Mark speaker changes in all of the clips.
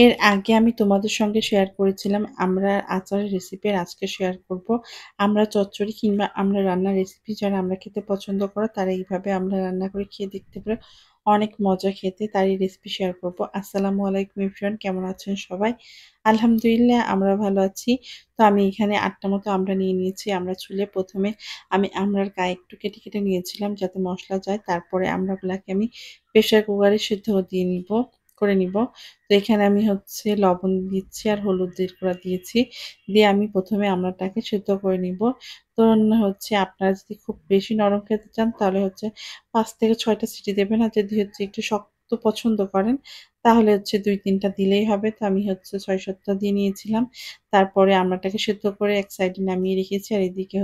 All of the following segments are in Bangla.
Speaker 1: এর আগে আমি তোমাদের সঙ্গে শেয়ার করেছিলাম আমড়ার আচারের রেসিপি। আর আজকে শেয়ার করব আমড়া চচ্চড়ি কিংবা আমড়া রান্নার রেসিপি। যারা আমড়া খেতে পছন্দ করো তারা এইভাবে আমড়া রান্না করে খেয়ে দেখতে পারো, অনেক মজা খেতে। তারই রেসিপি শেয়ার করব। আসসালামু আলাইকুম এভরিওয়ান, কেমন আছেন সবাই? আলহামদুলিল্লাহ আমরা ভালো আছি। তো আমি এখানে 8টা মতো আমড়া নিয়ে নিয়েছি। আমরা ছুলে প্রথমে আমি আমড়ার গায়ে একটু কেটে কেটে নিয়েছিলাম যাতে মশলা যায়। তারপরে আমড়াগুলাকে আমি প্রেসার কুকারে সিদ্ধ দিয়ে নিব। তো এখানে আমি লবণ দিচ্ছি আর হলুদের গুঁড়া দিয়েছি। দিয়ে আমি প্রথমে আমড়াটাকে সেদ্ধ করে নিব। তো আপনারা যদি খুব বেশি নরম খেতে চান তাহলে ৫ থেকে ৬টা সিটি দেবেন। আর যদি একটু শক্ত পছন্দ করেন তাহলে ২-৩টা দিলেই হবে। তো আমি ৬-৭টা দিয়ে নিয়েছিলাম। তারপরে আমড়াটাকে সেদ্ধ করে এক সাইডে নামিয়ে রেখেছি। আর এদিকে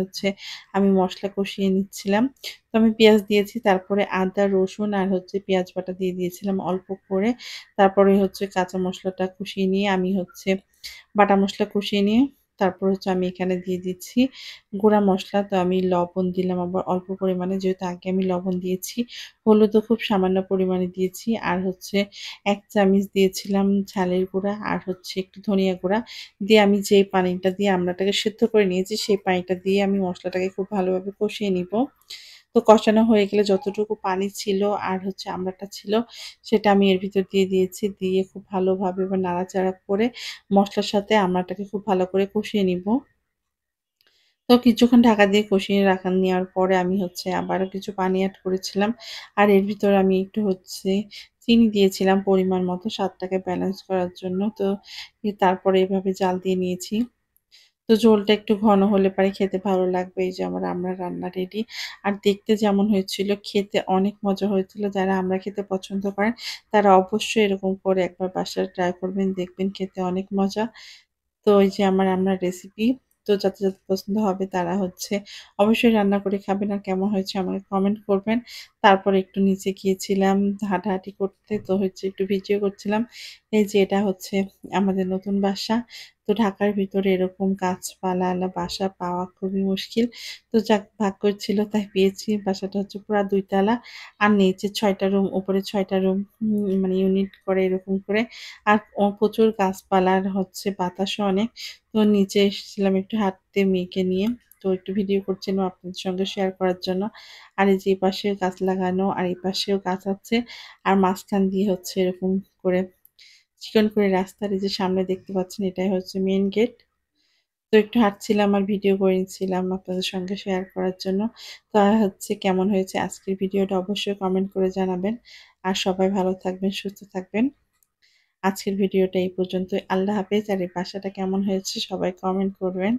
Speaker 1: আমি মসলা কষিয়ে নিচ্ছিলাম। তো আমি পেঁয়াজ দিয়েছি, তারপরে আদা, রসুন আর পেঁয়াজ বাটা দিয়ে দিয়েছিলাম অল্প করে। তারপরে কাঁচা মসলাটা কষিয়ে নিয়ে আমি বাটা মসলা কষিয়ে নিয়ে তারপর আমি এখানে দিয়ে দিচ্ছি গুঁড়া মসলা। তো আমি লবণ দিলাম আবার অল্প পরিমাণে, যেহেতু আগে আমি লবণ দিয়েছি। হলুদও খুব সামান্য পরিমাণে দিয়েছি। আর ১ চামচ দিয়েছিলাম ঝালের গুঁড়া আর একটু ধনিয়া গুঁড়া। দিয়ে আমি যেই পানিটা দিয়ে আমড়াটাকে সেদ্ধ করে নিয়েছি সেই পানিটা দিয়ে আমি মসলাটাকে খুব ভালোভাবে কষিয়ে নিব। তো কষানো হয়ে গেলে যতটুকু পানি ছিল আর আমড়াটা ছিল সেটা আমি এর ভিতর দিয়ে দিয়েছি। দিয়ে খুব ভালোভাবে এবার নাড়াচাড়া করে মসলার সাথে আমড়াটাকে খুব ভালো করে কষিয়ে নিব। তো কিছুক্ষণ ঢাকা দিয়ে কষিয়ে নেওয়ার পরে আমি আবারও কিছু পানি এড করেছিলাম। আর এর ভিতরে আমি একটু চিনি দিয়েছিলাম পরিমাণ মতো স্বাদটাকে ব্যালেন্স করার জন্য। তো তারপরে এভাবে জাল দিয়ে নিয়েছি। তো ঝোলটা একটু ঘন হলে পরে খেতে ভালো লাগবে। এই যে আমার আমড়ার রান্না রেডি। আর দেখতে যেমন হয়েছিল খেতে অনেক মজা হয়েছিল। যারা আমড়া খেতে পছন্দ করেন তারা অবশ্যই এরকম করে একবার বাসায় ট্রাই করবেন, দেখবেন খেতে অনেক মজা। তো এই যে আমার রান্নার রেসিপি। তো যাদের পছন্দ হবে তারা অবশ্যই রান্না করে খাবেন। আর কেমন হয়েছে আমাকে কমেন্ট করবেন। তারপরে একটু নিচে গিয়েছিলাম হাঁটাহাঁটি করতে। তো একটু ভিডিও করছিলাম। এই যে এটা আমাদের নতুন বাসা। তো ঢাকার ভিতরে এরকম গাছপালাওয়ালা বাসা পাওয়া খুবই মুশকিল। তো যাক ভাগ্যের ছিল তাই পেয়েছি। বাসাটা পুরা ২ তলা। আর নিচে ৬টা রুম, উপরে ৬টা রুম, মানে ইউনিট করে এরকম করে। আর প্রচুর গাছপালা আর বাতাসও অনেক। তো নিচে এসেছিলাম একটু হাঁটতে মেয়েকে নিয়ে। তো একটু ভিডিও করছিলাম আপনাদের সঙ্গে শেয়ার করার জন্য। আর এই যে এপাশেও গাছ লাগানো আর এপাশেও গাছ আছে। আর মাঝখান দিয়ে এরকম করে চিকন করে রাস্তার এই যে সামনে দেখতে পাচ্ছেন এটাই মেইন গেট। তো একটু হাঁটছিলাম আর ভিডিও করে নিচ্ছিলাম আপনাদের সঙ্গে শেয়ার করার জন্য। তো কেমন হয়েছে আজকের ভিডিওটা অবশ্যই কমেন্ট করে জানাবেন। আর সবাই ভালো থাকবেন, সুস্থ থাকবেন। আজকের ভিডিওটা এই পর্যন্তই। আল্লাহ হাফেজ। আর এই বাসাটা কেমন হয়েছে সবাই কমেন্ট করবেন।